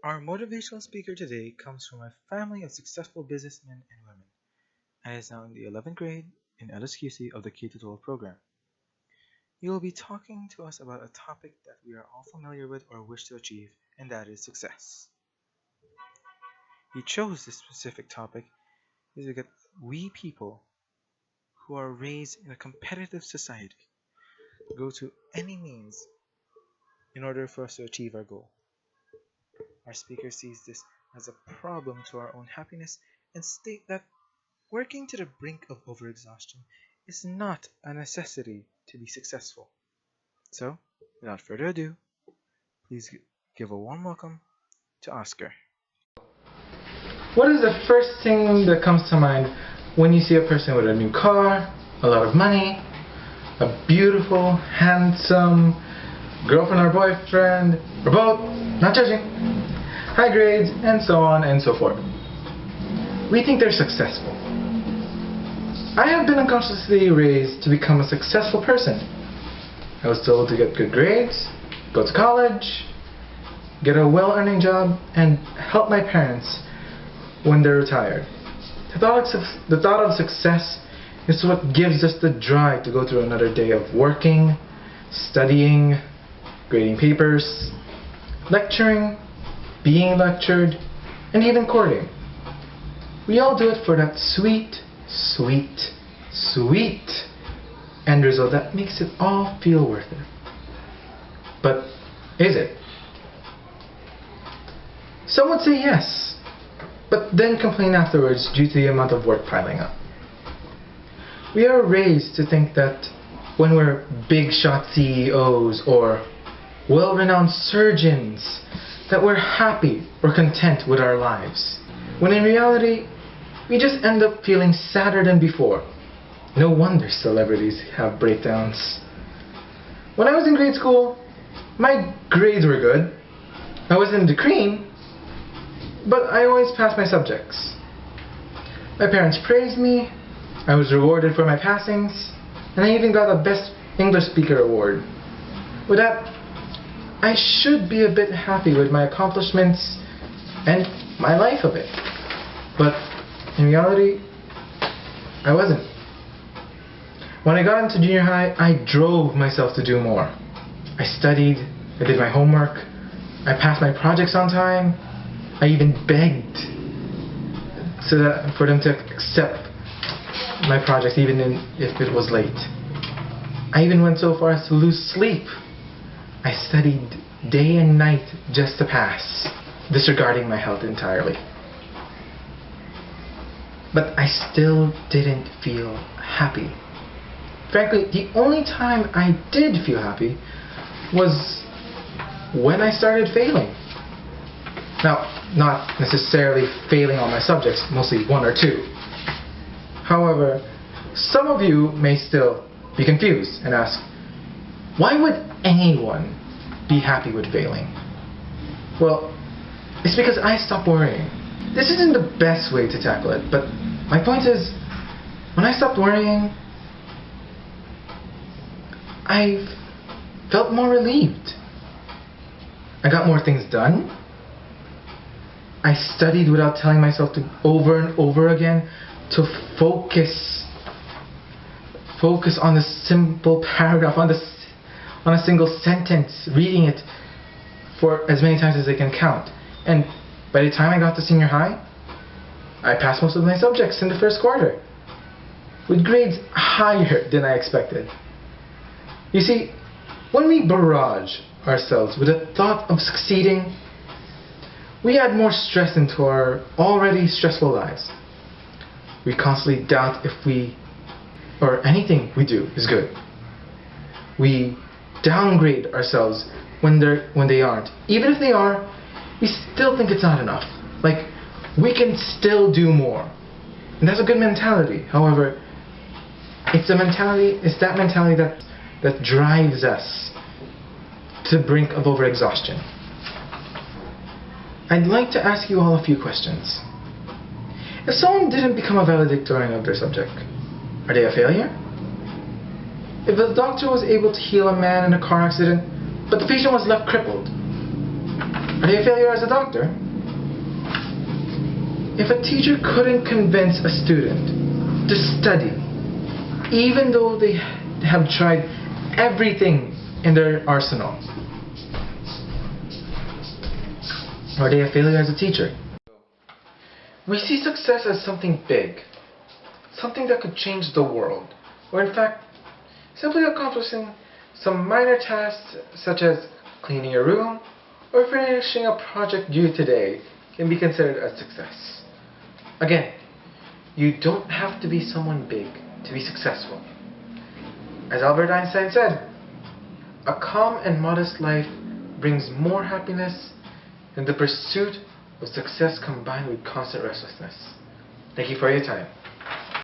Our motivational speaker today comes from a family of successful businessmen and women, and is now in the 11th grade in LSQC of the K-12 program. He will be talking to us about a topic that we are all familiar with or wish to achieve, and that is success. He chose this specific topic because we people who are raised in a competitive society go to any means in order for us to achieve our goal. Our speaker sees this as a problem to our own happiness and state that working to the brink of overexhaustion is not a necessity to be successful. So, without further ado, please give a warm welcome to Oscar. What is the first thing that comes to mind when you see a person with a new car, a lot of money, a beautiful, handsome girlfriend or boyfriend, or both, not judging, high grades, and so on and so forth? We think they're successful. I have been unconsciously raised to become a successful person. I was told to get good grades, go to college, get a well-earning job, and help my parents when they're retired. The thought of success is what gives us the drive to go through another day of working, studying, grading papers, lecturing, being lectured, and even courting. We all do it for that sweet, sweet, sweet end result that makes it all feel worth it. But is it? Some would say yes, but then complain afterwards due to the amount of work piling up. We are raised to think that when we're big shot CEOs or well-renowned surgeons, that we're happy or content with our lives, when in reality we just end up feeling sadder than before. No wonder celebrities have breakdowns. When I was in grade school, my grades were good. I wasn't the cream, but I always passed my subjects. My parents praised me, I was rewarded for my passings, and I even got a Best English Speaker award. With that, I should be a bit happy with my accomplishments and my life a bit. But in reality, I wasn't. When I got into junior high, I drove myself to do more. I studied, I did my homework, I passed my projects on time, I even begged for them to accept my projects even if it was late. I even went so far as to lose sleep. I studied day and night just to pass, disregarding my health entirely. But I still didn't feel happy. Frankly, the only time I did feel happy was when I started failing. Now, not necessarily failing on my subjects, mostly one or two. However, some of you may still be confused and ask, why would anyone be happy with failing? Well, it's because I stopped worrying. This isn't the best way to tackle it, but my point is, when I stopped worrying, I felt more relieved. I got more things done. I studied without telling myself to over and over again to focus on the simple paragraph, on a single sentence, reading it for as many times as I can count. And by the time I got to senior high, I passed most of my subjects in the first quarter, with grades higher than I expected. You see, when we barrage ourselves with the thought of succeeding, we add more stress into our already stressful lives. We constantly doubt if anything we do is good. We downgrade ourselves when they aren't. Even if they are, we still think it's not enough. Like, we can still do more. And that's a good mentality. However, it's that mentality that drives us to the brink of overexhaustion. I'd like to ask you all a few questions. If someone didn't become a valedictorian of their subject, are they a failure? If the doctor was able to heal a man in a car accident, but the patient was left crippled, Are they a failure as a doctor? If a teacher couldn't convince a student to study, even though they have tried everything in their arsenal, are they a failure as a teacher? We see success as something big, something that could change the world, or in fact, simply accomplishing some minor tasks such as cleaning your room or finishing a project due today can be considered a success. Again, you don't have to be someone big to be successful. As Albert Einstein said, a calm and modest life brings more happiness than the pursuit of success combined with constant restlessness. Thank you for your time.